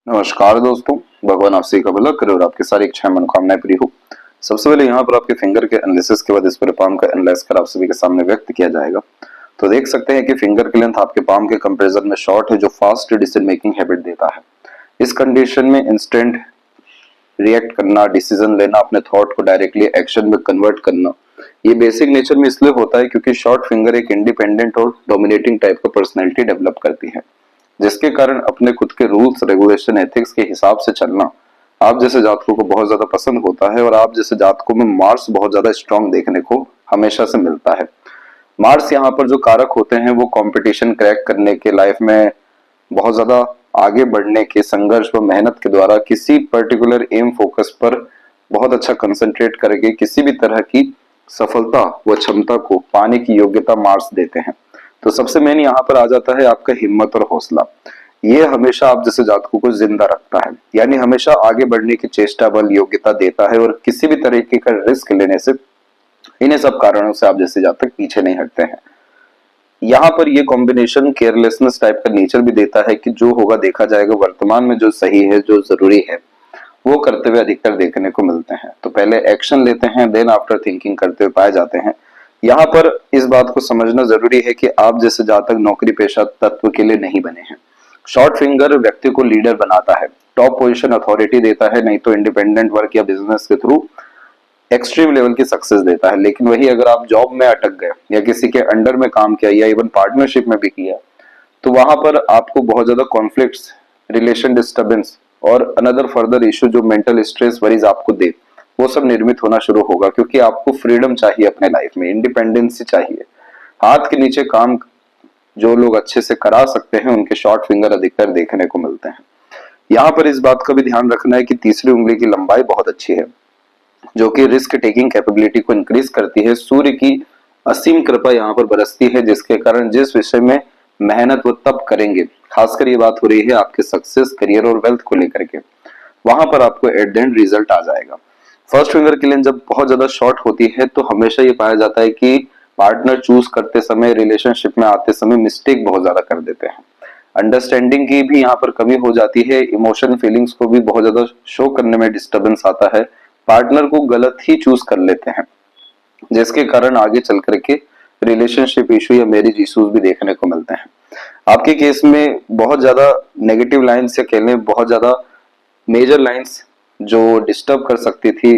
नमस्कार दोस्तों, भगवान आप सभी का भला करे और आपकी सारी इच्छाएं मनोकामनाएं पूरी हो। सबसे पहले यहाँ पर आपके फिंगर के एनालिसिस के बाद इस पूरे पाम का एनालाइज कर आप सभी के सामने व्यक्त किया जाएगा। तो देख सकते हैं कि फिंगर की लेंथ आपके पाम के कंपैरिजन में शॉर्ट है, जो फास्ट डिसीजन मेकिंग हैबिट देता है। इस कंडीशन में इंस्टेंट रिएक्ट करना, डिसीजन लेना, अपने थॉट को डायरेक्टली एक्शन में कन्वर्ट करना, ये बेसिक नेचर में इसलिए होता है क्योंकि शॉर्ट फिंगर एक इंडिपेंडेंट और डोमिनेटिंग टाइप का पर्सनैलिटी डेवलप करती है, जिसके कारण अपने खुद के रूल्स, रेगुलेशन, एथिक्स के हिसाब से चलना आप जैसे जातकों को बहुत ज्यादा पसंद होता है। और आप जैसे जातकों में मार्स बहुत ज्यादा स्ट्रांग देखने को हमेशा से मिलता है। मार्स यहाँ पर जो कारक होते हैं वो कंपटीशन क्रैक करने के, लाइफ में बहुत ज्यादा आगे बढ़ने के, संघर्ष व मेहनत के द्वारा किसी पर्टिकुलर एम फोकस पर बहुत अच्छा कंसंट्रेट करके किसी भी तरह की सफलता व क्षमता को पाने की योग्यता मार्स देते हैं। तो सबसे मेन यहाँ पर आ जाता है आपका हिम्मत और हौसला। ये हमेशा आप जैसे जातकों को जिंदा रखता है, यानी हमेशा आगे बढ़ने की चेष्टा बल योग्यता देता है और किसी भी तरीके का रिस्क लेने से, इन्हें सब कारणों से आप जैसे जातक पीछे नहीं हटते हैं। यहाँ पर ये कॉम्बिनेशन केयरलेसनेस टाइप का नेचर भी देता है कि जो होगा देखा जाएगा, वर्तमान में जो सही है, जो जरूरी है, वो करते हुए अधिकतर देखने को मिलते हैं। तो पहले एक्शन लेते हैं, देन आफ्टर थिंकिंग करते हुए पाए जाते हैं। यहाँ पर इस बात को समझना जरूरी है कि आप जैसे जातक नौकरी पेशा तत्व के लिए नहीं बने हैं। शॉर्ट फिंगर व्यक्ति को लीडर बनाता है, टॉप पोजीशन अथॉरिटी देता है, नहीं तो इंडिपेंडेंट वर्क या बिजनेस के थ्रू एक्सट्रीम लेवल की सक्सेस देता है। लेकिन वही अगर आप जॉब में अटक गए या किसी के अंडर में काम किया या इवन पार्टनरशिप में भी किया, तो वहां पर आपको बहुत ज्यादा कॉन्फ्लिक्ट्स, रिलेशन डिस्टर्बेंस और अनदर फर्दर इशू जो मेंटल स्ट्रेस वरीज आपको दे, वो सब निर्मित होना शुरू होगा। क्योंकि आपको फ्रीडम चाहिए, अपने लाइफ में इंडिपेंडेंसी चाहिए। हाथ के नीचे काम जो लोग अच्छे से करा सकते हैं, उनके शॉर्ट फिंगर अधिकतर देखने को मिलते हैं। यहाँ पर इस बात का भी ध्यान रखना है कि तीसरी उंगली की लंबाई बहुत अच्छी है, जो कि रिस्क टेकिंग कैपेबिलिटी को इंक्रीज करती है। सूर्य की असीम कृपा यहाँ पर बरसती है, जिसके कारण जिस विषय में मेहनत वो तब करेंगे, खासकर ये बात हो रही है आपके सक्सेस, करियर और वेल्थ को लेकर के, वहां पर आपको एट द एंड रिजल्ट आ जाएगा। फर्स्ट फिंगर की लेंथ जब बहुत ज्यादा शॉर्ट होती है तो हमेशा ये पाया जाता है कि पार्टनर चूज करते समय, रिलेशनशिप में आते समय मिस्टेक बहुत ज्यादा कर देते हैं। अंडरस्टैंडिंग की भी यहाँ पर कमी हो जाती है, इमोशन फीलिंग्स को भी बहुत ज्यादा शो करने में डिस्टर्बेंस आता है, पार्टनर को गलत ही चूज कर लेते हैं, जिसके कारण आगे चल करके रिलेशनशिप इशू या मैरिज इश्यूज भी देखने को मिलते हैं। आपके केस में बहुत ज्यादा नेगेटिव लाइंस या कहने बहुत ज्यादा मेजर लाइंस जो डिस्टर्ब कर सकती थी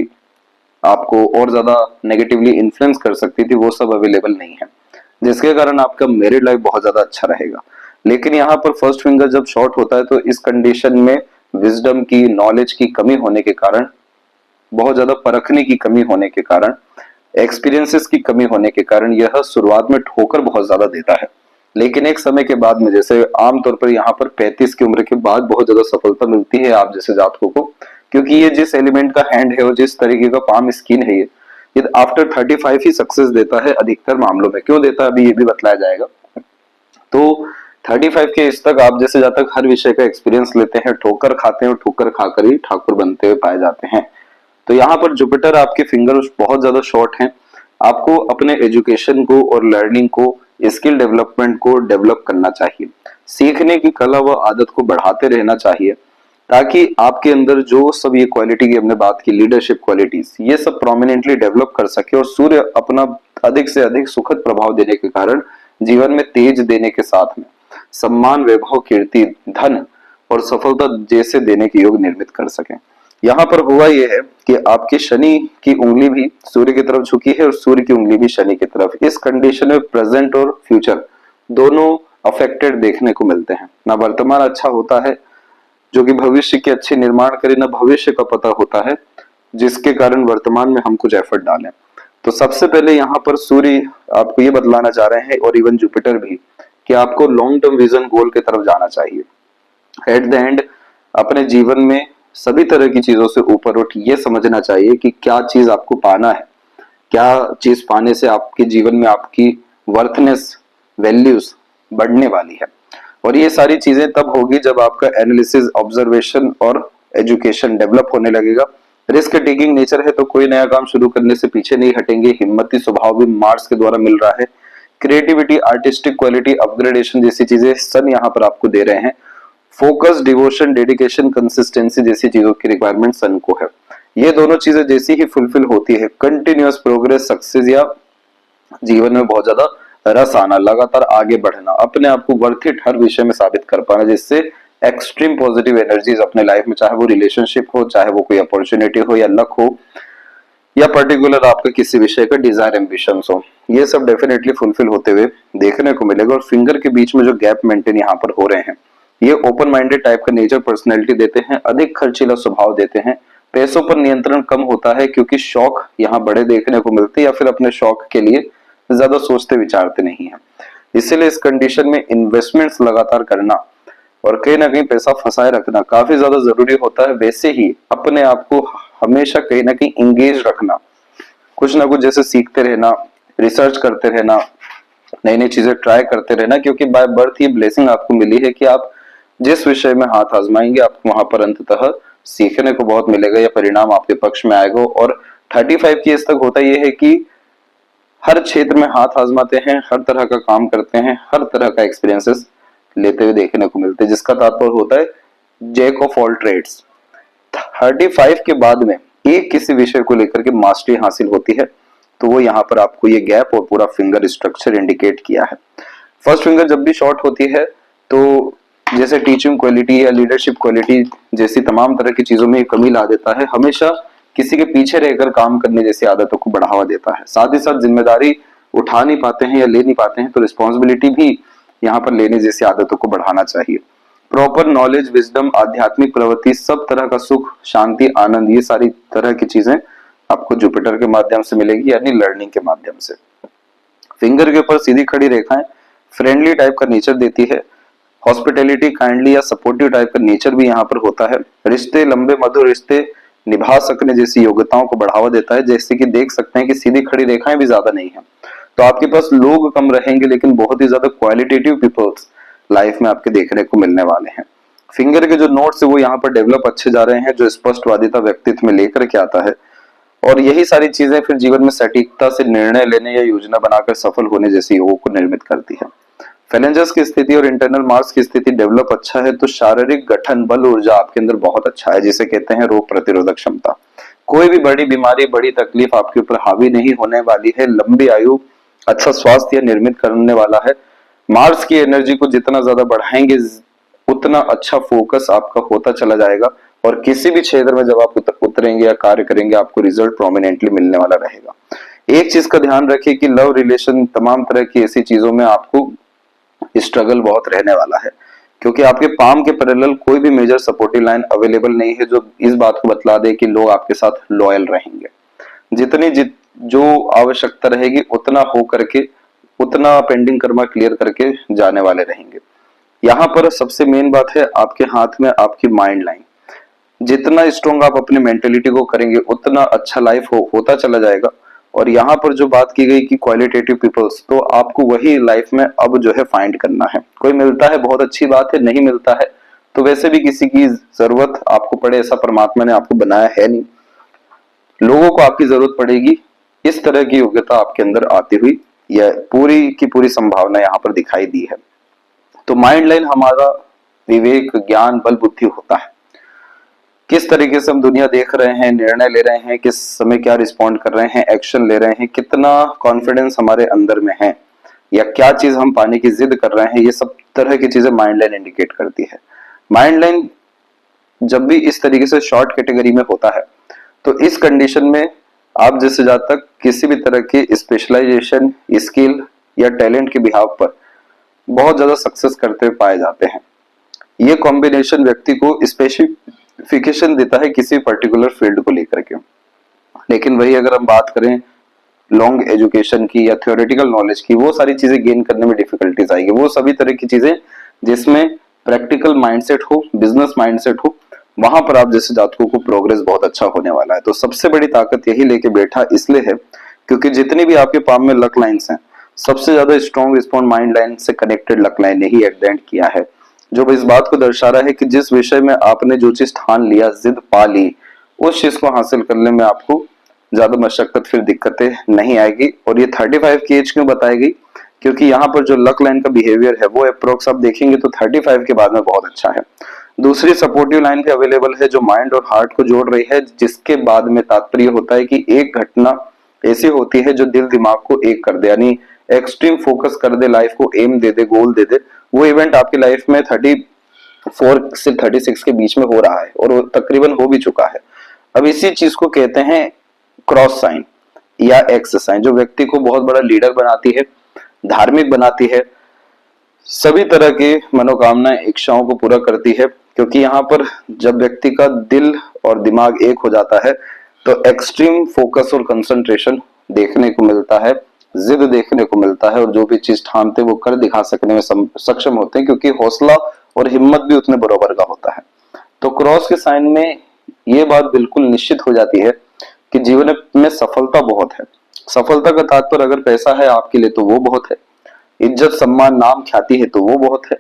आपको और ज्यादा नेगेटिवली इन्फ्लुएंस कर सकती थी, वो सब अवेलेबल नहीं है, जिसके कारण आपका मैरिड लाइफ बहुत ज्यादा अच्छा रहेगा। लेकिन यहाँ पर फर्स्ट फिंगर जब शॉर्ट होता है तो इस कंडीशन में विजडम की, नॉलेज की कमी होने के कारण, बहुत ज्यादा परखने की कमी होने के कारण, एक्सपीरियंसेस की कमी होने के कारण यह शुरुआत में ठोकर बहुत ज्यादा देता है। लेकिन एक समय के बाद में, जैसे आमतौर पर यहाँ पर 35 की उम्र के बाद बहुत ज्यादा सफलता मिलती है आप जैसे जातकों को, क्योंकि ये जिस एलिमेंट का हैंड है और जिस तरीके का पाम स्किन है, ये आफ्टर 35 ही सक्सेस देता है अधिकतर मामलों में। क्यों देता है अभी ये भी बतलाया जाएगा। तो 35 के इस तक आप जैसे जातक हर विषय का एक्सपीरियंस लेते हैं, ठोकर खाते हैं और ठोकर खाकर ही ठाकुर बनते हुए पाए जाते हैं। तो यहाँ पर जुपिटर आपके फिंगर बहुत ज्यादा शॉर्ट हैं। आपको अपने एजुकेशन को और लर्निंग को, स्किल डेवलपमेंट को डेवलप करना चाहिए, सीखने की कला व आदत को बढ़ाते रहना चाहिए, ताकि आपके अंदर जो सब ये क्वालिटी की हमने बात की, लीडरशिप क्वालिटीज, ये सब प्रोमिनेंटली डेवलप कर सके। और सूर्य अपना अधिक से अधिक सुखद प्रभाव देने के कारण जीवन में तेज देने के साथ में सम्मान, वैभव, कीर्ति, धन और सफलता जैसे देने के योग निर्मित कर सके। यहाँ पर हुआ यह है कि आपकी शनि की उंगली भी सूर्य की तरफ झुकी है और सूर्य की उंगली भी शनि की तरफ। इस कंडीशन में प्रेजेंट और फ्यूचर दोनों अफेक्टेड देखने को मिलते हैं। ना वर्तमान अच्छा होता है जो कि भविष्य के अच्छे निर्माण करे, ना भविष्य का पता होता है जिसके कारण वर्तमान में हम कुछ एफर्ट डालें। तो सबसे पहले यहाँ पर सूर्य आपको ये बतलाना चाह रहे हैं, और इवन जुपिटर भी, कि आपको लॉन्ग टर्म विजन गोल की तरफ जाना चाहिए। एट द एंड अपने जीवन में सभी तरह की चीजों से ऊपर उठ ये समझना चाहिए कि क्या चीज आपको पाना है, क्या चीज पाने से आपके जीवन में आपकी वर्थनेस, वैल्यूज बढ़ने वाली है। और ये सारी चीजें तब होगी जब आपका एनालिसिस, ऑब्जर्वेशन और एजुकेशन डेवलप होने लगेगा। रिस्क टेकिंग नेचर है तो कोई नया काम शुरू करने से पीछे नहीं हटेंगे। हिम्मती स्वभाव भी मार्स के द्वारा मिल रहा है। क्रिएटिविटी, आर्टिस्टिक क्वालिटी, अपग्रेडेशन जैसी चीजें सन यहाँ पर आपको दे रहे हैं। फोकस, डिवोशन, डेडिकेशन, कंसिस्टेंसी जैसी चीजों की रिक्वायरमेंट सन को है। ये दोनों चीजें जैसी ही फुलफिल होती है, कंटिन्यूअस प्रोग्रेस, सक्सेस या जीवन में बहुत ज्यादा रस आना, लगातार आगे बढ़ना, अपने आप को वर्थ इट हर विषय में साबित कर पाना, जिससे एक्सट्रीम पॉजिटिव एनर्जीज अपने लाइफ में, चाहे वो रिलेशनशिप हो, चाहे वो कोई अपॉर्चुनिटी हो या लक हो, या पर्टिकुलर आपका किसी विषय का डिजायर एम्बिशंस हो, ये सब डेफिनेटली फुलफिल होते हुए देखने को मिलेगा। और फिंगर के बीच में जो गैप मेंटेन यहाँ पर हो रहे हैं, ये ओपन माइंडेड टाइप का नेचर, पर्सनैलिटी देते हैं, अधिक खर्चीला स्वभाव देते हैं, पैसों पर नियंत्रण कम होता है क्योंकि शौक यहाँ बड़े देखने को मिलते हैं, या फिर अपने शौक के लिए ज्यादा सोचते विचारते नहीं है। इसीलिए इस कंडीशन में इन्वेस्टमेंट्स लगातार करना और कहीं ना कहीं पैसा फंसाए रखना काफी ज्यादा जरूरी होता है। वैसे ही अपने आप को हमेशा कहीं ना कहीं इंगेज रखना, कुछ ना कुछ जैसे सीखते रहना, रिसर्च करते रहना, नई नई चीजें ट्राई करते रहना, क्योंकि बाय बर्थ ये ब्लेसिंग आपको मिली है कि आप जिस विषय में हाथ आजमाएंगे आपको वहां पर अंततः सीखने को बहुत मिलेगा, या परिणाम आपके पक्ष में आएगा। और 35 की एज तक होता यह है कि हर क्षेत्र में हाथ आजमाते हैं, हर तरह का काम करते हैं, हर तरह का एक्सपीरियंसेस लेते हुए देखने को मिलते हैं, जिसका तात्पर्य होता है जैक ऑफ ऑल ट्रेड्स। 35 के बाद में एक किसी विषय को लेकर के मास्टरी हासिल होती है, तो वो यहाँ पर आपको ये गैप और पूरा फिंगर स्ट्रक्चर इंडिकेट किया है। फर्स्ट फिंगर जब भी शॉर्ट होती है तो जैसे टीचिंग क्वालिटी या लीडरशिप क्वालिटी जैसी तमाम तरह की चीजों में कमी ला देता है, हमेशा किसी के पीछे रहकर काम करने जैसी आदतों को बढ़ावा देता है, साथ ही साथ जिम्मेदारी उठा नहीं पाते हैं या ले नहीं पाते हैं, तो रिस्पॉन्सिबिलिटी भी यहाँ पर लेने जैसी आदतों को बढ़ाना चाहिए। प्रॉपर नॉलेज, विजडम, आध्यात्मिक प्रवृत्ति, सब तरह का सुख, शांति, आनंद, ये सारी तरह की चीजें आपको जुपिटर के माध्यम से मिलेगी, यानी लर्निंग के माध्यम से। फिंगर के ऊपर सीधी खड़ी रेखाएं फ्रेंडली टाइप का नेचर देती है, हॉस्पिटैलिटी, काइंडली या सपोर्टिव टाइप का नेचर भी यहाँ पर होता है। रिश्ते, लंबे मधुर रिश्ते निभा सकने जैसी योग्यताओं को बढ़ावा देता है। जैसे कि देख सकते हैं कि सीधी खड़ी रेखाएं भी ज्यादा नहीं है, तो आपके पास लोग कम रहेंगे लेकिन बहुत ही ज्यादा क्वालिटेटिव पीपल्स लाइफ में आपके देखने को मिलने वाले हैं। फिंगर के जो नोट्स है वो यहाँ पर डेवलप अच्छे जा रहे हैं, जो स्पष्टवादिता व्यक्तित्व में लेकर के आता है, और यही सारी चीजें फिर जीवन में सटीकता से निर्णय लेने या योजना बनाकर सफल होने जैसी योगों को निर्मित करती है। फैलेंजर्स की स्थिति और इंटरनल मार्क्स की स्थिति डेवलप अच्छा है, तो शारीरिक गठन, बल, ऊर्जा आपके अंदर बहुत अच्छा है, जिसे कहते हैं रोग प्रतिरोधक क्षमता। कोई भी बड़ी बीमारी, बड़ी तकलीफ आपके ऊपर हावी नहीं होने वाली है। लंबी आयु, अच्छा स्वास्थ्य निर्मित करने वाला है। मार्स की एनर्जी को जितना ज्यादा बढ़ाएंगे उतना अच्छा फोकस आपका होता चला जाएगा, और किसी भी क्षेत्र में जब आप उतरेंगे या कार्य करेंगे आपको रिजल्ट प्रोमिनेंटली मिलने वाला रहेगा। एक चीज का ध्यान रखिए कि लव, रिलेशन, तमाम तरह की ऐसी चीजों में आपको स्ट्रगल बहुत रहने वाला है, क्योंकि आपके पाम के पैरेलल कोई भी मेजर सपोर्टिव लाइन अवेलेबल नहीं है जो इस बात को बतला दे कि लोग आपके साथ लॉयल रहेंगे। जो आवश्यकता रहेगी उतना हो करके, उतना पेंडिंग कर्मा क्लियर करके जाने वाले रहेंगे। यहाँ पर सबसे मेन बात है आपके हाथ में आपकी माइंड लाइन। जितना स्ट्रॉन्ग आप अपने मेंटेलिटी को करेंगे उतना अच्छा लाइफ होता चला जाएगा। और यहाँ पर जो बात की गई कि क्वालिटेटिव पीपल्स, तो आपको वही लाइफ में अब जो है फाइंड करना है। कोई मिलता है बहुत अच्छी बात है, नहीं मिलता है तो वैसे भी किसी की जरूरत आपको पड़े ऐसा परमात्मा ने आपको बनाया है नहीं, लोगों को आपकी जरूरत पड़ेगी, इस तरह की योग्यता आपके अंदर आती हुई यह पूरी की पूरी संभावना यहाँ पर दिखाई दी है। तो माइंड लाइन हमारा विवेक, ज्ञान, बल, बुद्धि होता है। किस तरीके से हम दुनिया देख रहे हैं, निर्णय ले रहे हैं, किस समय क्या रिस्पॉन्ड कर रहे हैं, एक्शन ले रहे हैं, कितना कॉन्फिडेंस हमारे अंदर में है, या क्या चीज हम पाने की जिद कर रहे हैं, ये सब तरह की चीजें माइंड लाइन इंडिकेट करती है। माइंड लाइन जब भी इस तरीके से शॉर्ट कैटेगरी में होता है तो इस कंडीशन में आप जैसे जब तक किसी भी तरह की स्पेशलाइजेशन, स्किल या टैलेंट के बिहाव पर बहुत ज्यादा सक्सेस करते हुए पाए जाते हैं। ये कॉम्बिनेशन व्यक्ति को स्पेसिफिकेशन देता है किसी पर्टिकुलर फील्ड को लेकर के। लेकिन वही अगर हम बात करें लॉन्ग एजुकेशन की या थ्योरेटिकल नॉलेज की, वो सारी चीजें गेन करने में डिफिकल्टीज आएगी। वो सभी तरह की चीजें जिसमें प्रैक्टिकल माइंडसेट हो, बिजनेस माइंडसेट हो, वहां पर आप जैसे जातकों को प्रोग्रेस बहुत अच्छा होने वाला है। तो सबसे बड़ी ताकत यही लेके बैठा इसलिए है क्योंकि जितनी भी आपके पाम में लक लाइन्स हैं, सबसे ज्यादा स्ट्रॉन्ग रिस्पॉन्ड माइंड लाइन से कनेक्टेड लक लाइन ने ही एडेंट किया है, जो इस बात को दर्शा रहा है कि जिस विषय में आपने जो चीज ठान लिया, जिद पा ली, उस चीज को हासिल करने में आपको ज्यादा मशक्कत, फिर दिक्कतें नहीं आएगी। और ये 35 की एज क्यों बताई गई, क्योंकि यहाँ पर जो लक लाइन का बिहेवियर है वो अप्रोक्स आप देखेंगे तो 35 के बाद में बहुत अच्छा है। दूसरी सपोर्टिव लाइन भी अवेलेबल है जो माइंड और हार्ट को जोड़ रही है, जिसके बाद में तात्पर्य होता है कि एक घटना ऐसी होती है जो दिल दिमाग को एक कर दे, यानी एक्सट्रीम फोकस कर दे, लाइफ को एम दे दे, गोल दे दे। वो इवेंट आपकी लाइफ में 34 से 36 के बीच में हो रहा है और वो तकरीबन हो भी चुका है। अब इसी चीज को कहते हैं क्रॉस साइन या एक्स साइन, जो व्यक्ति को बहुत बड़ा लीडर बनाती है, धार्मिक बनाती है, सभी तरह की मनोकामनाएं इच्छाओं को पूरा करती है। क्योंकि यहाँ पर जब व्यक्ति का दिल और दिमाग एक हो जाता है तो एक्सट्रीम फोकस और कंसंट्रेशन देखने को मिलता है, जिद देखने को मिलता है, और जो भी चीज ठानते वो कर दिखा सकने में सक्षम होते हैं, क्योंकि हौसला और हिम्मत भी उतने बराबर का होता है। तो क्रॉस के साइन में ये बात बिल्कुल निश्चित हो जाती है कि जीवन में सफलता बहुत है। सफलता का तात्पर्य अगर पैसा है आपके लिए तो वो बहुत है, इज्जत सम्मान नाम ख्याति है तो वो बहुत है,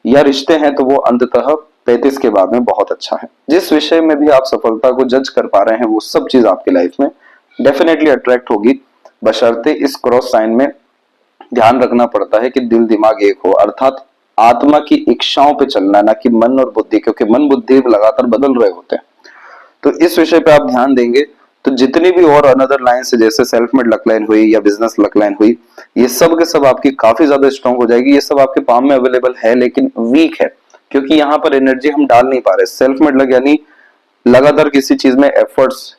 या रिश्ते हैं तो वो अंततः 35 के बाद में बहुत अच्छा है। जिस विषय में भी आप सफलता को जज कर पा रहे हैं वो सब चीज आपकी लाइफ में डेफिनेटली अट्रैक्ट होगी, बशर्ते इस क्रॉस साइन में ध्यान रखना पड़ता है कि दिल दिमाग एक हो, अर्थात आत्मा की इच्छाओं पे चलना, ना कि मन और बुद्धि, क्योंकि मन बुद्धि लगातार बदल रहे होते हैं। तो इस विषय पे आप ध्यान देंगे तो जितनी भी और अनदर लाइन से, जैसे सेल्फ मेड लक लाइन हुई या बिजनेस लक लाइन हुई, ये सब के सब आपकी काफी ज्यादा स्ट्रांग हो जाएगी। ये सब आपके पाम में अवेलेबल है लेकिन वीक है, क्योंकि यहाँ पर एनर्जी हम डाल नहीं पा रहे। सेल्फ मेड लक यानी लगातार किसी चीज में एफर्ट्स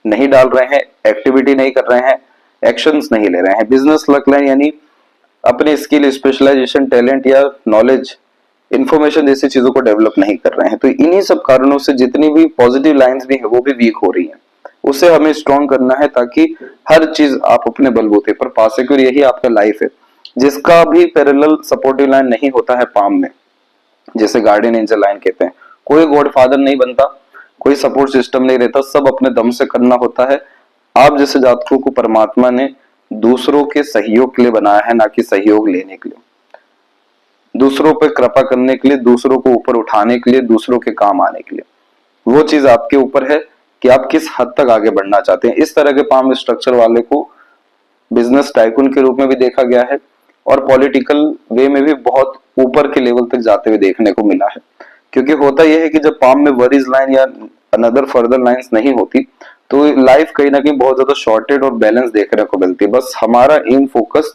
नहीं डाल रहे हैं, एक्टिविटी नहीं कर रहे हैं, एक्शंस नहीं ले रहे हैं। बिजनेस लक लाइन यानी अपने स्किल, स्पेशलाइजेशन, टैलेंट या नॉलेज, इंफॉर्मेशन जैसी चीजों को डेवलप नहीं कर रहे हैं। तो इन्हीं सब कारणों से जितनी भी पॉजिटिव लाइंस भी है वो भी वीक हो रही हैं। उसे हमें स्ट्रॉन्ग करना है ताकि हर चीज आप अपने बलबूते पर पा सके, और यही आपका लाइफ है। जिसका भी पैरेलल सपोर्टिव लाइन नहीं होता है पाम में, जैसे गार्डियन एंजल लाइन कहते हैं, कोई गॉडफादर नहीं बनता, कोई सपोर्ट सिस्टम नहीं रहता, सब अपने दम से करना होता है। आप जैसे जातकों को परमात्मा ने दूसरों के सहयोग के लिए बनाया है, ना कि सहयोग लेने के लिए, दूसरों पे कृपा करने के लिए, दूसरों को ऊपर उठाने के लिए, दूसरों के काम आने के लिए। वो चीज आपके ऊपर है कि आप किस हद तक आगे बढ़ना चाहते हैं। इस तरह के पाम स्ट्रक्चर वाले को बिजनेस टाइकून के रूप में भी देखा गया है और पॉलिटिकल वे में भी बहुत ऊपर के लेवल तक जाते हुए देखने को मिला है। क्योंकि होता यह है कि जब पाम में वरीज लाइन या अनदर फर्दर लाइंस नहीं होती तो लाइफ कहीं ना कहीं बहुत ज्यादा शॉर्टेड और बैलेंस देखने को मिलती है। बस हमारा एम, फोकस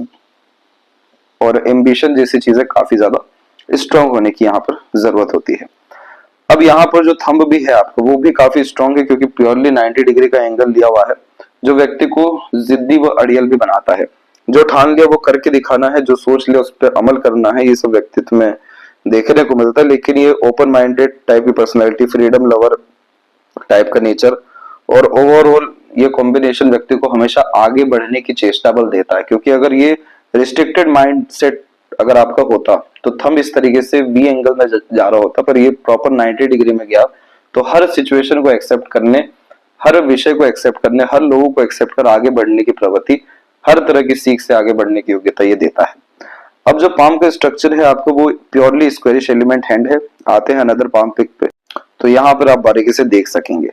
और एम्बिशन जैसी चीजें काफी ज्यादा स्ट्रांग होने की यहाँ पर जरूरत होती है। अब यहाँ पर जो थंब भी है आपका वो भी काफी स्ट्रांग है, क्योंकि प्योरली 90 डिग्री का एंगल लिया हुआ है, जो व्यक्ति को जिद्दी व अड़ियल भी बनाता है। जो ठान लिया वो करके दिखाना है, जो सोच लिया उस पर अमल करना है, ये सब व्यक्तित्व में देखने को मिलता है। लेकिन ये ओपन माइंडेड टाइप की पर्सनैलिटी, फ्रीडम लवर टाइप का नेचर और ओवरऑल ये कॉम्बिनेशन व्यक्ति को हमेशा आगे बढ़ने की चेष्टा बल देता है। क्योंकि अगर ये रिस्ट्रिक्टेड माइंड सेट अगर आपका होता तो थंब इस तरीके से वी एंगल में जा रहा होता, पर ये प्रॉपर 90 डिग्री में गया तो हर सिचुएशन को एक्सेप्ट करने, हर विषय को एक्सेप्ट करने, हर लोगों को एक्सेप्ट कर आगे बढ़ने की प्रवृत्ति, हर तरह की सीख से आगे बढ़ने की योग्यता ये देता है। अब जो पाम का स्ट्रक्चर है आपको वो प्योरली स्क्वेरिश एलिमेंट हैंड है। आते हैं अनदर पाम पिक पे, तो यहाँ पर आप बारीकी से देख सकेंगे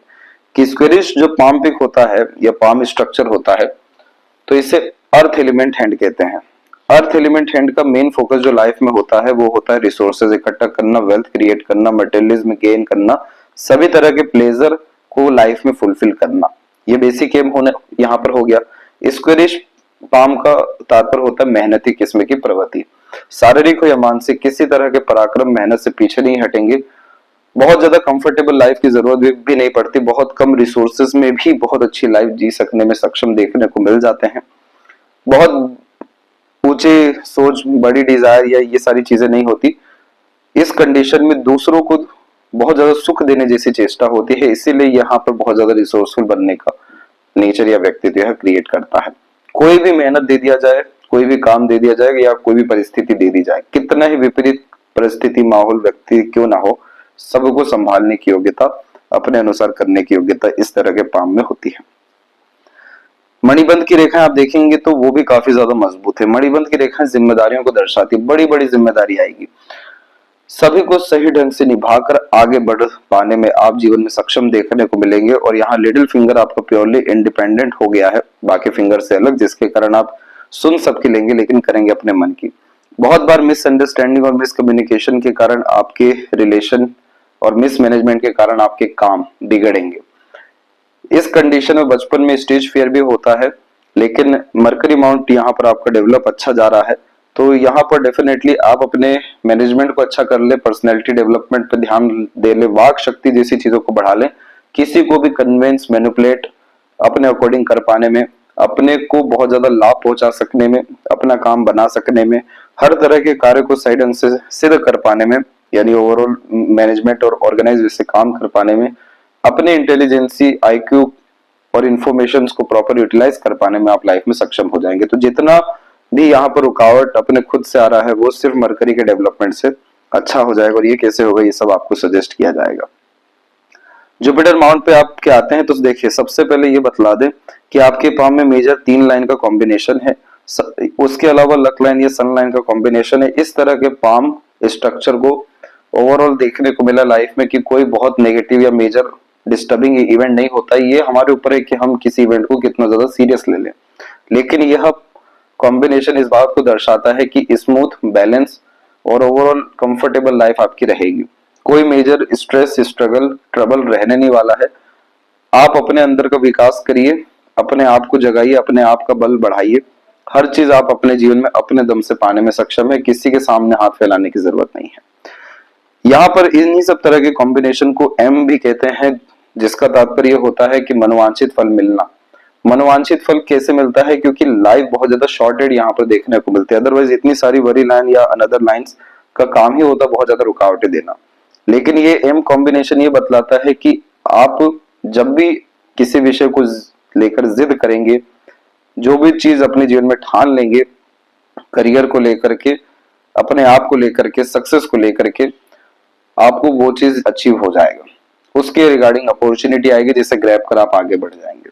कि स्क्वेरिश जो पाम पिक होता है या पाम स्ट्रक्चर होता है तो इसे अर्थ एलिमेंट हैंड कहते हैं। अर्थ एलिमेंट हैंड का मेन फोकस जो लाइफ में होता है वो होता है रिसोर्सेज इकट्ठा करना, वेल्थ क्रिएट करना, मटेरियलिज्म गेन करना, सभी तरह के प्लेजर को लाइफ में फुलफिल करना। ये बेसिक एम होने यहाँ पर हो गया। स्क्वेरिश पाम का तात्पर्य होता है मेहनती किस्म की प्रवृत्ति। शारीरिक हो या मानसिक किसी तरह के पराक्रम मेहनत से पीछे नहीं हटेंगे। बहुत ज्यादा कंफर्टेबल लाइफ की जरूरत भी नहीं पड़ती, बहुत कम रिसोर्सेज में भी बहुत अच्छी लाइफ जी सकने में सक्षम देखने को मिल जाते हैं। बहुत ऊंचे सोच, बड़ी डिजायर या ये सारी चीजें नहीं होती। इस कंडीशन में दूसरों को बहुत ज्यादा सुख देने जैसी चेष्टा होती है, इसीलिए यहाँ पर बहुत ज्यादा रिसोर्सफुल बनने का नेचर या व्यक्तित्व यह क्रिएट करता है। कोई भी मेहनत दे दिया जाए, कोई भी काम दे दिया जाए या कोई भी परिस्थिति दे दी जाए, कितना ही विपरीत परिस्थिति, माहौल, व्यक्ति क्यों ना हो, सबको संभालने की योग्यता, अपने अनुसार करने की योग्यता इस तरह के पाम में होती है। मणिबंध की रेखाएं आप देखेंगे तो वो भी काफी ज्यादा मजबूत है। मणिबंध की रेखाएं जिम्मेदारियों को दर्शाती, बड़ी बड़ी जिम्मेदारी आएगी, सभी को सही ढंग से निभाकर आगे बढ़ पाने में आप जीवन में सक्षम देखने को मिलेंगे। और यहाँ लिटिल फिंगर आपका प्योरली इंडिपेंडेंट हो गया है बाकी फिंगर से अलग, जिसके कारण आप सुन सबकी लेंगे लेकिन करेंगे अपने मन की। बहुत बार मिसअंडरस्टैंडिंग और मिसकम्युनिकेशन के कारण आपके रिलेशन और मिसमैनेजमेंट के कारण आपके काम बिगड़ेंगे। इस कंडीशन में बचपन में स्टेज फियर भी होता है, लेकिन मरकरी माउंट यहाँ पर आपका डेवलप अच्छा जा रहा है, तो यहाँ पर डेफिनेटली आप अपने मैनेजमेंट को अच्छा कर ले, पर्सनैलिटी डेवलपमेंट पर ध्यान दे ले, वाक शक्ति जैसी चीजों को बढ़ा ले, किसी को भी कन्विंस मैनिपुलेट अपने अकॉर्डिंग कर पाने में, अपने को बहुत ज्यादा लाभ पहुंचा सकने में, अपना काम बना सकने में, हर तरह के कार्य को सही ढंग से सिद्ध कर पाने में, यानी ओवरऑल मैनेजमेंट और ऑर्गेनाइज से काम कर पाने में, अपने इंटेलिजेंसी आईक्यू और इंफॉर्मेशन को प्रॉपर यूटिलाइज कर पाने में आप लाइफ में सक्षम हो जाएंगे। तो जितना भी यहाँ पर रुकावट अपने खुद से आ रहा है वो सिर्फ मरकरी के डेवलपमेंट से अच्छा हो जाएगा। और ये कैसे होगा ये सब आपको सजेस्ट किया जाएगा। जुपिटर माउंट पे आप क्या आते हैं तो देखिए, सबसे पहले ये बतला दें कि आपके पाम में मेजर 3 लाइन का कॉम्बिनेशन है, उसके अलावा लक लाइन या सन लाइन का कॉम्बिनेशन है। इस तरह के पाम स्ट्रक्चर को ओवरऑल देखने को मिला लाइफ में कि कोई बहुत नेगेटिव या मेजर डिस्टर्बिंग इवेंट नहीं होता। ये हमारे ऊपर है कि हम किसी इवेंट को कितना ज्यादा सीरियस ले लें, लेकिन यह कॉम्बिनेशन इस बात को दर्शाता है कि स्मूथ, बैलेंस और ओवरऑल कंफर्टेबल लाइफ आपकी रहेगी। कोई मेजर स्ट्रेस, स्ट्रगल, ट्रबल रहने नहीं वाला है। आप अपने अंदर का विकास करिए, अपने आप को जगाइए, अपने आप का बल बढ़ाइए। हर चीज आप अपने जीवन में अपने दम से पाने में सक्षम है, किसी के सामने हाथ फैलाने की जरूरत नहीं है। यहाँ पर इन्हीं सब तरह के कॉम्बिनेशन को एम भी कहते हैं, जिसका तात्पर्य होता है कि मनोवांछित फल मिलना। मनोवांछित फल कैसे मिलता है? क्योंकि लाइफ बहुत ज्यादा शॉर्टेड यहाँ पर देखने को मिलती है। अदरवाइज इतनी सारी वरी लाइन या अनदर लाइंस का काम ही होता बहुत ज्यादा रुकावटें देना। लेकिन ये एम कॉम्बिनेशन ये बतलाता है कि आप जब भी किसी विषय को लेकर जिद करेंगे, जो भी चीज अपने जीवन में ठान लेंगे, करियर को लेकर के, अपने आप को लेकर के, सक्सेस को लेकर के, आपको वो चीज अचीव हो जाएगा। उसके रिगार्डिंग अपॉर्चुनिटी आएगी जिसे ग्रैब कर आप आगे बढ़ जाएंगे।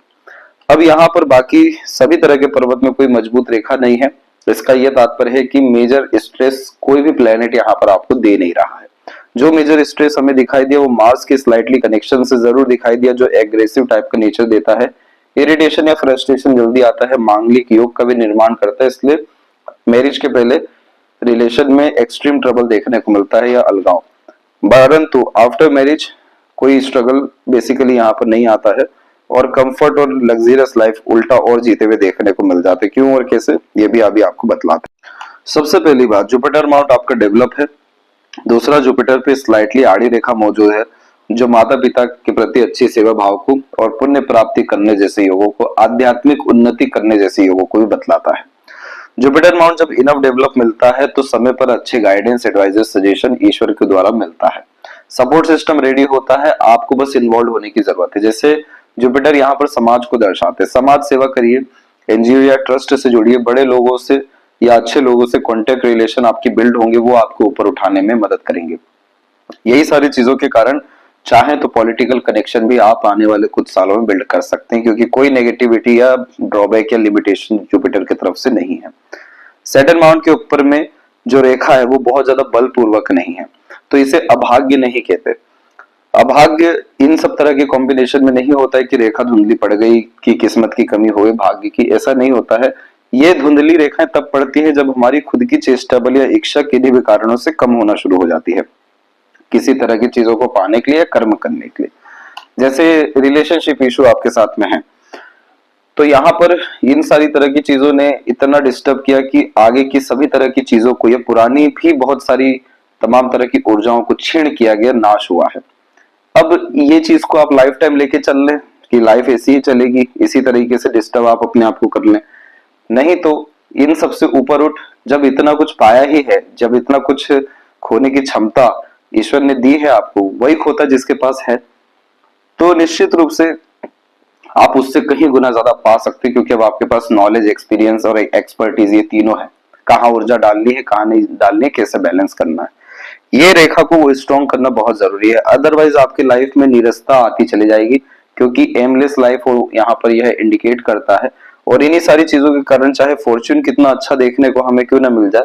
अब यहाँ पर बाकी सभी तरह के पर्वत में कोई मजबूत रेखा नहीं है। इसका यह तात्पर्य है कि मेजर स्ट्रेस कोई भी प्लेनेट यहाँ पर आपको दे नहीं रहा है। जो मेजर स्ट्रेस हमें दिखाई दिया वो मार्स के स्लाइटली कनेक्शन से जरूर दिखाई दिया, जो एग्रेसिव टाइप का नेचर देता है, इरिटेशन या फ्रस्ट्रेशन जल्दी आता है, मांगलिक योग का भी निर्माण करता है। इसलिए मैरिज के पहले रिलेशन में एक्सट्रीम ट्रबल देखने को मिलता है या अलगाव। परंतु आफ्टर मैरिज कोई स्ट्रगल बेसिकली यहाँ पर नहीं आता है और कंफर्ट और लग्जरियस लाइफ उल्टा और जीते हुए देखने को मिल जाते। क्यों और कैसे ये भी अभी आपको बतलाते हैं। सबसे पहली बात, जुपिटर माउंट आपका डेवलप है। दूसरा, जुपिटर पे स्लाइटली आड़ी रेखा मौजूद है, जो माता पिता के प्रति अच्छी सेवा भाव को और पुण्य प्राप्ति करने जैसे योगों को, आध्यात्मिक उन्नति करने जैसे योगों को भी बतलाता है। जुपिटर माउंट जब इनफ डेवलप मिलता है तो समय पर अच्छे गाइडेंस, एडवाइजर, सजेशन ईश्वर के द्वारा मिलता है। सपोर्ट सिस्टम रेडी होता है, आपको बस इन्वॉल्व होने की जरूरत है। जैसे जुपिटर यहाँ पर समाज को दर्शाते हैं, समाज सेवा करिए, एनजीओ या ट्रस्ट से जुड़िए, बड़े लोगों से या अच्छे लोगों से कॉन्टेक्ट रिलेशन आपकी बिल्ड होंगे, वो आपको ऊपर उठाने में मदद करेंगे। यही सारी चीजों के कारण चाहे तो पॉलिटिकल कनेक्शन भी आप आने वाले कुछ सालों में बिल्ड कर सकते हैं, क्योंकि कोई नेगेटिविटी या ड्रॉबैक या लिमिटेशन जुपिटर की तरफ से नहीं है। सैटर्न माउंट के ऊपर में जो रेखा है वो बहुत ज्यादा बलपूर्वक नहीं है, तो इसे अभाग्य नहीं कहते। अभाग्य इन सब तरह के कॉम्बिनेशन में नहीं होता है कि रेखा धुंधली पड़ गई, कि किस्मत की कमी हो, भाग्य की, ऐसा नहीं होता है। ये धुंधली रेखाएं तब पड़ती है जब हमारी खुद की चेष्टा बल या इच्छा किन्हीं भी कारणों से कम होना शुरू हो जाती है, किसी तरह की चीजों को पाने के लिए, कर्म करने के लिए। जैसे रिलेशनशिप इशू आपके साथ में है, तो यहाँ पर इन सारी तरह की चीजों ने इतना डिस्टर्ब किया कि आगे की सभी तरह की चीजों को, या पुरानी भी बहुत सारी तमाम तरह की ऊर्जाओं को छीण किया गया, नाश हुआ है। अब ये चीज को आप लाइफ टाइम लेके चल लें कि लाइफ ऐसी ही चलेगी, इसी तरीके से डिस्टर्ब आप अपने आप को कर लें, नहीं तो इन सबसे ऊपर उठ, जब इतना कुछ पाया ही है, जब इतना कुछ खोने की क्षमता ईश्वर ने दी है आपको, वही खोता जिसके पास है, तो निश्चित रूप से आप उससे कहीं गुना ज्यादा पा सकते हैं, क्योंकि अब आपके पास नॉलेज, एक्सपीरियंस और एक्सपर्टीज ये तीनों है। कहाँ ऊर्जा डालनी है, कहाँ नहीं डालनी है, कैसे बैलेंस करना है, ये रेखा को स्ट्रॉन्ग करना बहुत जरूरी है। अदरवाइज आपकी लाइफ में नीरसता आती चली जाएगी, क्योंकि एमलेस लाइफ यहाँ पर यह इंडिकेट करता है। और इन्हीं सारी चीजों के कारण चाहे फॉर्च्यून कितना अच्छा देखने को हमें क्यों ना मिल जाए,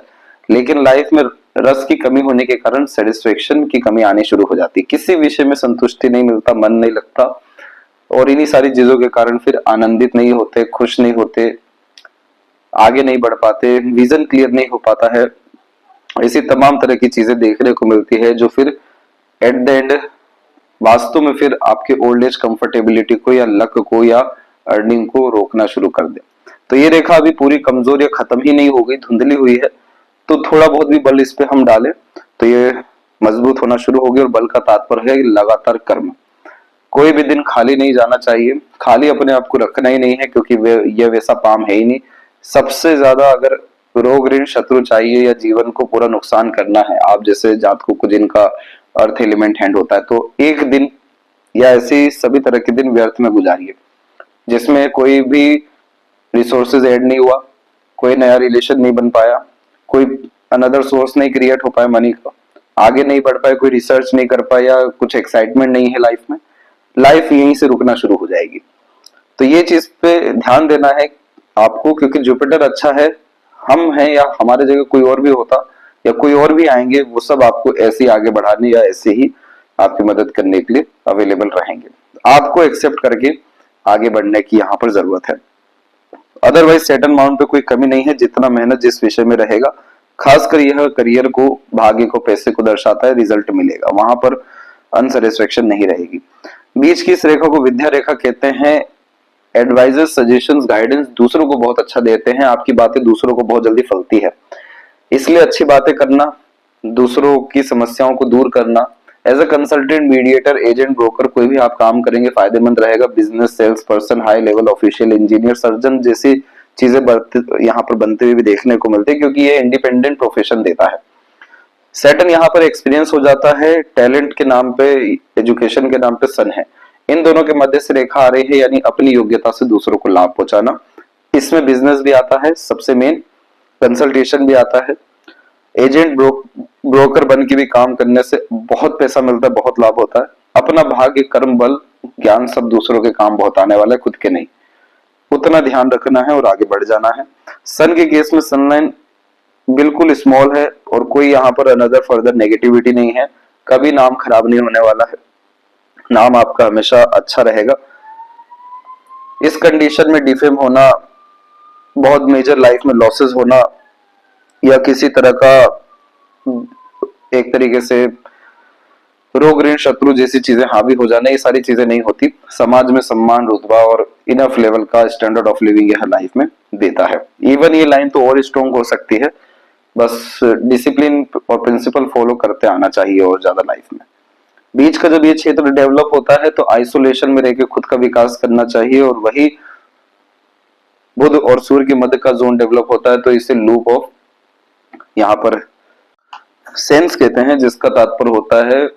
लेकिन लाइफ में रस की कमी होने के कारण सेटिस्फेक्शन की कमी आनी शुरू हो जाती है, किसी विषय में संतुष्टि नहीं मिलता, मन नहीं लगता, और इन्हीं सारी चीजों के कारण फिर आनंदित नहीं होते, खुश नहीं होते, आगे नहीं बढ़ पाते, विजन क्लियर नहीं हो पाता है, ऐसी तमाम तरह की चीजें देखने को मिलती है जो फिर एट द एंड वास्तव में फिर आपके ओल्ड एज कंफर्टेबिलिटी को या लक को या अर्निंग को रोकना शुरू कर दे। तो ये रेखा अभी पूरी कमजोर या खत्म ही नहीं हो गई, धुंधली हुई है, तो थोड़ा बहुत भी बल इस पे हम डालें तो ये मजबूत होना शुरू होगी। और बल का तात्पर्य है लगातार कर्म, कोई भी दिन खाली नहीं जाना चाहिए, खाली अपने आप को रखना ही नहीं है, क्योंकि यह वैसा काम है ही नहीं। सबसे ज्यादा अगर रोग ऋण शत्रु चाहिए या जीवन को पूरा नुकसान करना है, आप जैसे जातकों को जिनका अर्थ एलिमेंट हैंड होता है, तो एक दिन या ऐसे सभी तरह के दिन व्यर्थ में गुजारिए जिसमें कोई भी रिसोर्सेज ऐड नहीं हुआ, कोई नया रिलेशन नहीं बन पाया, कोई अनदर सोर्स नहीं क्रिएट हो पाया मनी का, आगे नहीं बढ़ पाए, कोई रिसर्च नहीं कर पाया, कुछ एक्साइटमेंट नहीं है लाइफ में, लाइफ यहीं से रुकना शुरू हो जाएगी। तो ये चीज पे ध्यान देना है आपको, क्योंकि जुपिटर अच्छा है, हम हैं या हमारे जगह कोई और भी होता या कोई और भी आएंगे, वो सब आपको ऐसे ही आगे बढ़ाने या ऐसे ही आपकी मदद करने के लिए अवेलेबल रहेंगे। आपको एक्सेप्ट करके आगे बढ़ने की यहाँ पर जरूरत है। अदरवाइज सेटन माउंट पे कोई कमी नहीं है, जितना मेहनत जिस विषय में रहेगा, खासकर यह करियर को, भाग्य को, पैसे को दर्शाता है, रिजल्ट मिलेगा, वहां पर अनसेटिस्फेक्शन नहीं रहेगी। बीच की इस रेखा को विद्या रेखा कहते हैं। एडवाइजर्स, सजेशंस, गाइडेंस दूसरों को बहुत अच्छा देते हैं, आपकी बातें दूसरों को बहुत जल्दी फलती है, इसलिए अच्छी बातें करना, दूसरों की समस्याओं को दूर करना, as a consultant, mediator, agent, broker, कोई भी आप काम करेंगे फायदेमंद रहेगा। Business, sales person, high level official, engineer, surgeon जैसी चीजें यहाँ पर बनते हुए भी देखने को मिलते हैं, क्योंकि ये इंडिपेंडेंट प्रोफेशन देता है। सैटर्न यहाँ पर एक्सपीरियंस हो जाता है, टैलेंट के नाम पे, एजुकेशन के नाम पे सन है, इन दोनों के मध्य से रेखा आ रही है, यानी अपनी योग्यता से दूसरों को लाभ पहुंचाना। इसमें बिजनेस भी आता है, सबसे मेन कंसल्टेशन भी आता है, एजेंट, ब्रोकर बन के भी काम करने से बहुत पैसा मिलता है, बहुत लाभ होता है। अपना भाग्य, कर्म, बल, ज्ञान सब दूसरों के काम बहुत आने वाला है, खुद के नहीं, उतना ध्यान रखना है और आगे बढ़ जाना है। सन के केस में सनलाइन बिल्कुल स्मॉल है और कोई यहाँ पर अनदर फर्दर नेगेटिविटी नहीं है, कभी नाम खराब नहीं होने वाला है, नाम आपका हमेशा अच्छा रहेगा। इस कंडीशन में डिफेम होना, बहुत मेजर लाइफ में लॉसेस होना या किसी तरह का एक तरीके से रोग ऋण शत्रु जैसी चीजें हावी हो जाना, ये सारी चीजें नहीं होती। समाज में सम्मान, रुतबा और इनफ लेवल का स्टैंडर्ड ऑफ लिविंग यह लाइफ में देता है। इवन ये लाइन तो और स्ट्रॉन्ग हो सकती है, बस डिसिप्लिन और प्रिंसिपल फॉलो करते आना चाहिए और ज्यादा लाइफ में। बीच का जब ये क्षेत्र डेवलप होता है तो आइसोलेशन में रहकर खुद का विकास करना चाहिए, और वही बुध और सूर्य के मध्य का जोन डेवलप होता है तो इसे लूप ऑफ यहाँ पर सेंस कहते हैं, जिसका तात्पर्य होता है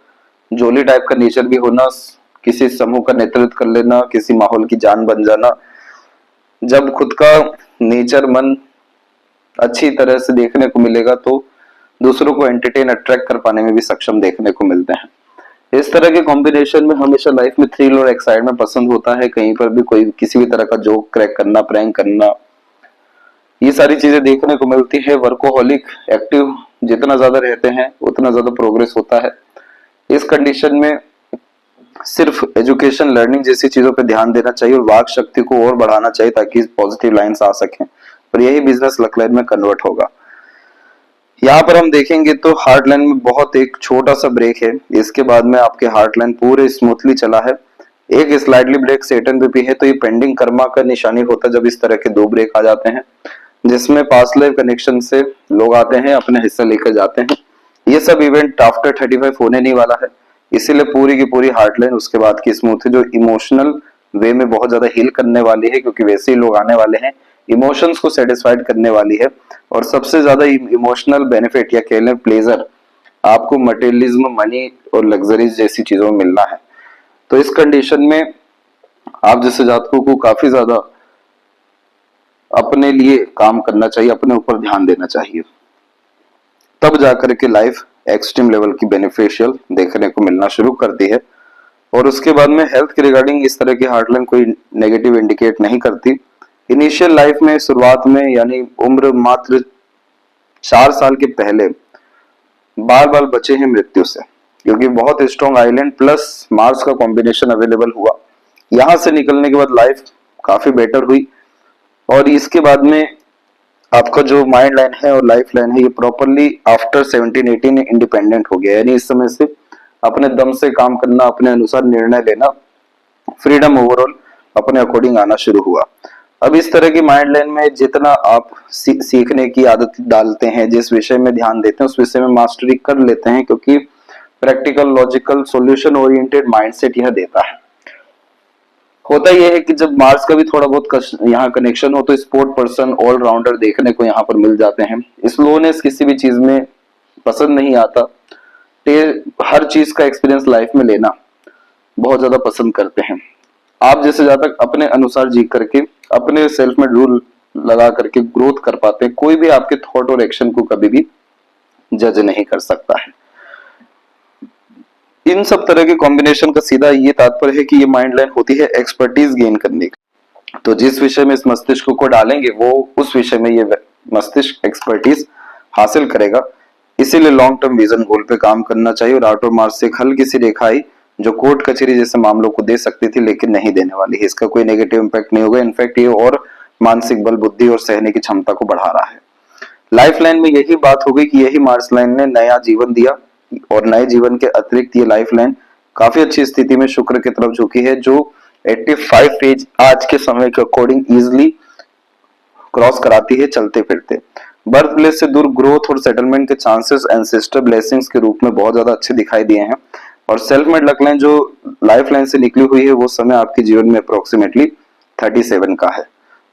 जोली टाइप का नेचर भी होना, किसी समूह का नेतृत्व कर लेना, किसी माहौल की जान बन जाना। जब खुद का नेचर, मन अच्छी तरह से देखने को मिलेगा तो दूसरों को एंटरटेन, अट्रैक्ट कर पाने में भी सक्षम देखने को मिलते हैं। इस तरह के कॉम्बिनेशन में हमेशा लाइफ में थ्रिल और एक्साइटमेंट पसंद होता है, कहीं पर भी कोई किसी भी तरह का जोक क्रैक करना, प्रैंक करना, ये सारी चीजें देखने को मिलती है। वर्कोहॉलिक, एक्टिव जितना ज्यादा रहते हैं उतना ज्यादा प्रोग्रेस होता है। इस कंडीशन में सिर्फ एजुकेशन, लर्निंग जैसी चीजों पे ध्यान देना चाहिए और वाक शक्ति को और बढ़ाना चाहिए ताकि पॉजिटिव लाइंस आ सकें, और यही बिजनेस लक लाइन में कन्वर्ट होगा। यहाँ पर हम देखेंगे तो हार्ट लाइन में बहुत एक छोटा सा ब्रेक है, इसके बाद में आपके हार्ट लाइन पूरे स्मूथली चला है। एक स्लाइडली ब्रेक सेटन पे भी है, तो ये पेंडिंग कर्मा का निशानी होता है जब इस तरह के दो ब्रेक आ जाते हैं, जिसमें पास्ट लाइफ कनेक्शन से लोग आते हैं, अपने हिस्सा लेकर जाते हैं। ये सब इवेंट आफ्टर 35 होने नहीं वाला है, इसीलिए पूरी की पूरी हार्ट लाइन उसके बाद की स्मूथ है, जो इमोशनल वे में बहुत ज्यादा हील करने वाली है, क्योंकि वैसे ही लोग आने वाले हैं, इमोशंस को सेटिस्फाइड करने वाली है। और सबसे ज्यादा इमोशनल बेनिफिट या कह लें प्लेजर आपको मटेरियलिज्म, मनी और लग्जरीज जैसी चीजों में मिलना है। तो इस कंडीशन में आप जैसे जातकों को काफी ज्यादा अपने लिए काम करना चाहिए, अपने ऊपर ध्यान देना चाहिए, तब जाकर के लाइफ एक्सट्रीम लेवल की बेनिफिशियल देखने को मिलना शुरू करती है। और उसके बाद में हेल्थ के रिगार्डिंग इस तरह की हार्टलाइन कोई नेगेटिव इंडिकेट नहीं करती। इनिशियल लाइफ में, शुरुआत में, यानी उम्र मात्र 4 साल के पहले बाल बाल बचे हैं मृत्यु से, क्योंकि बहुत स्ट्रॉन्ग आइलैंड प्लस मार्स का कॉम्बिनेशन अवेलेबल हुआ। यहां से निकलने के बाद लाइफ काफी बेटर हुई, और इसके बाद में आपका जो माइंड लाइन है और लाइफ लाइन है ये प्रॉपरली आफ्टर 17-18 इंडिपेंडेंट हो गया, यानी इस समय से अपने दम से काम करना, अपने अनुसार निर्णय लेना, फ्रीडम ओवरऑल अपने अकॉर्डिंग आना शुरू हुआ। अब इस तरह की माइंड लाइन में जितना आप सीखने की आदत डालते हैं, जिस विषय में ध्यान देते हैं उस विषय में मास्टरी कर लेते हैं, क्योंकि practical logical solution oriented mindset यह देता है। होता यह है कि जब मार्स का भी थोड़ा बहुत यहाँ कनेक्शन हो तो स्पोर्ट पर्सन ऑलराउंडर देखने को यहाँ पर मिल जाते हैं। स्लोनेस किसी भी चीज में पसंद नहीं आता, हर चीज का एक्सपीरियंस लाइफ में लेना बहुत ज्यादा पसंद करते हैं। आप जैसे ज्यादा अपने अनुसार जी करके अपने सेल्फ में रूल लगा करके ग्रोथ कर पाते हैं, कोई भी आपके थॉट और एक्शन को कभी भी जज नहीं कर सकता है। इन सब तरह के कॉम्बिनेशन का सीधा ये तात्पर्य है कि ये माइंड लाइन होती है एक्सपर्टीज गेन करने की। तो जिस विषय में इस मस्तिष्क को डालेंगे वो उस विषय में ये मस्तिष्क एक्सपर्टीज हासिल करेगा। इसीलिए लॉन्ग टर्म विजन गोल पे काम करना चाहिए। और आउटर मार्स से एक हल्की सी रेखा आई जो कोर्ट कचहरी जैसे मामलों को दे सकती थी, लेकिन नहीं देने वाली है। इसका कोई नेगेटिव इंपैक्ट नहीं होगा, इनफैक्ट ये और मानसिक बल, बुद्धि और सहने की क्षमता को बढ़ा रहा है। लाइफ लाइन में यही बात हो गई कि यही मार्स लाइन ने नया जीवन दिया, और नए जीवन के अतिरिक्त ये लाइफ लाइन काफी अच्छी स्थिति में शुक्र की तरफ झुकी है, जो 85 फेज आज के समय के अकॉर्डिंग इजिली क्रॉस कराती है चलते फिरते। बर्थ प्लेस से दूर ग्रोथ और सेटलमेंट के चांसेस एंसेस्टर ब्लेसिंग्स के रूप में बहुत ज्यादा अच्छे दिखाई दिए हैं। और सेल्फ मेड लक लाइन जो लाइफ लाइन से निकली हुई है वो समय आपके जीवन में अप्रोक्सीमेटली 37 का है।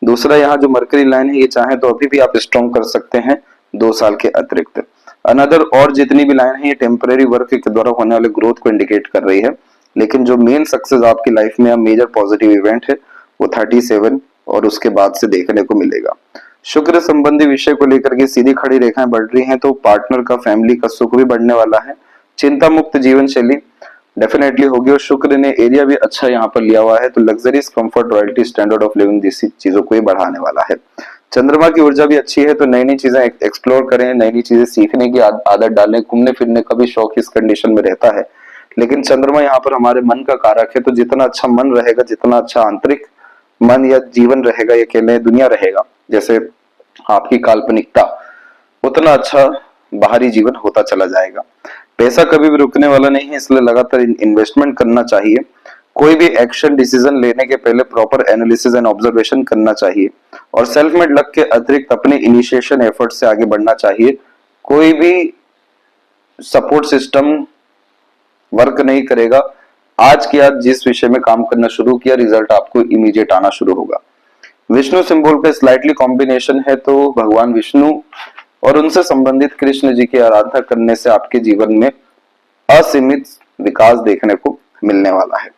दूसरा यहाँ जो मरकरी लाइन है ये चाहे तो अभी भी आप स्ट्रॉन्ग कर सकते हैं 2 साल के अतिरिक्त। अनदर और जितनी भी लाइन है ये टेम्परेरी वर्क के द्वारा होने वाले ग्रोथ को इंडिकेट कर रही है, लेकिन जो मेन सक्सेस आपकी लाइफ में मेजर पॉजिटिव इवेंट है वो 37 और उसके बाद से देखने को मिलेगा। शुक्र संबंधी विषय को लेकर के सीधी खड़ी रेखाएं बढ़ रही हैं, तो पार्टनर का, फैमिली का सुख भी बढ़ने वाला है। चिंता मुक्त जीवन शैली डेफिनेटली होगी। और शुक्र ने एरिया भी अच्छा यहाँ पर लिया हुआ है, तो luxuries, comfort, royalty, standard of living जैसी चीजों को ही बढ़ाने वाला है। चंद्रमा की ऊर्जा भी अच्छी है, तो नई नई चीजें एक्सप्लोर करें, नई नई चीजें सीखने की आदत डालें। घूमने फिरने का भी शौक इस कंडीशन में रहता है, लेकिन चंद्रमा यहाँ पर हमारे मन का कारक है, तो जितना अच्छा मन रहेगा, जितना अच्छा आंतरिक मन या जीवन रहेगा, ये कह लें दुनिया रहेगा जैसे आपकी काल्पनिकता, उतना अच्छा बाहरी जीवन होता चला जाएगा। पैसा कभी भी रुकने वाला नहीं है, इसलिए लगातार इन्वेस्टमेंट करना चाहिए। कोई भी एक्शन डिसीजन लेने के पहले प्रॉपर एनालिसिस एंड ऑब्जर्वेशन करना चाहिए। और सेल्फ मेड लक के अतिरिक्त अपने इनिशिएशन एफर्ट से आगे बढ़ना चाहिए। कोई भी सपोर्ट सिस्टम वर्क नहीं करेगा। आज की आज जिस विषय में काम करना शुरू किया, रिजल्ट आपको इमीडिएट आना शुरू होगा। विष्णु सिंबल का स्लाइटली कॉम्बिनेशन है, तो भगवान विष्णु और उनसे संबंधित कृष्ण जी की आराधना करने से आपके जीवन में असीमित विकास देखने को मिलने वाला है।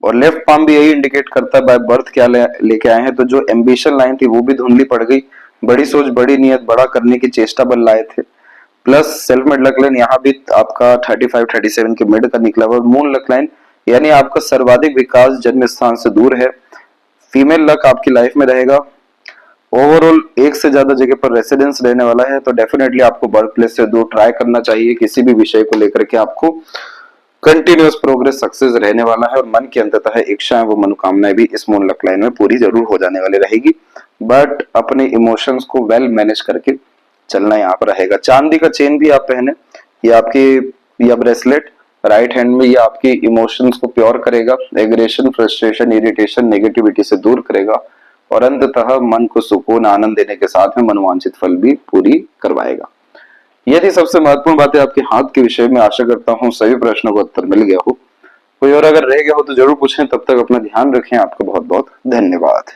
और लेफ्ट पाम भी यही इंडिकेट करता है बाय बर्थ क्या लेके आए हैं, तो जो एम्बिशन लाइन थी वो भी धुंधली पड़ गई। बड़ी सोच, बड़ी नियत, बड़ा करने की चेष्टा बल लाए थे। Plus self made luck line यहाँ भी आपका 35-37 के मिड का निकला हुआ। मून लक लाइन यानी आपका सर्वाधिक विकास जन्म स्थान से दूर है। फीमेल लक आपकी लाइफ में रहेगा। ओवरऑल एक से ज्यादा जगह पर रेसिडेंस रहने वाला है, तो डेफिनेटली आपको बर्थ प्लेस से दूर ट्राई करना चाहिए। किसी भी विषय को लेकर के आपको कंटिन्यूअस प्रोग्रेस, सक्सेस रहने वाला है। और मन की अंततः इच्छाएं, वो मनोकामनाएं भी इस मून लक लाइन में पूरी जरूर हो जाने वाली रहेगी। बट अपने इमोशंस को वेल मैनेज करके चलना यहाँ पर रहेगा। चांदी का चेन भी आप पहने, ये आपकी या ब्रेसलेट राइट हैंड में, ये आपकी इमोशंस को प्योर करेगा, एग्रेशन, फ्रस्ट्रेशन, इरिटेशन, नेगेटिविटी से दूर करेगा और अंततः मन को सुकून, आनंद देने के साथ में मनोवांछित फल भी पूरी करवाएगा। यदि सबसे महत्वपूर्ण बातें आपके हाथ के विषय में, आशा करता हूँ सभी प्रश्नों का उत्तर मिल गया हो। कोई और अगर रह गया हो तो जरूर पूछें। तब तक अपना ध्यान रखें। आपका बहुत बहुत धन्यवाद।